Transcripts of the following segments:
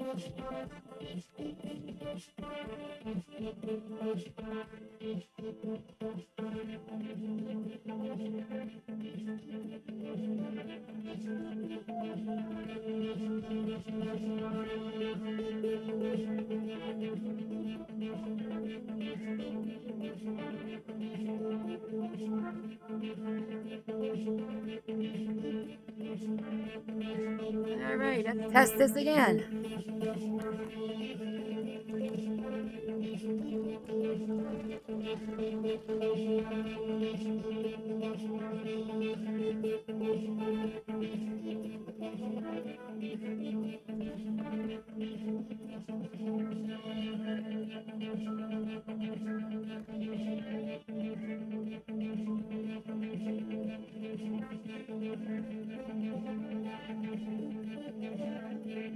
All right, let's test this again.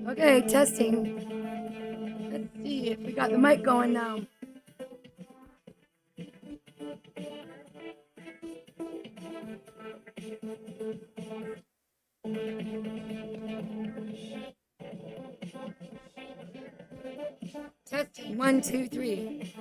Okay, testing. Let's see if we got the mic going now. Testing, 1, 2, 3.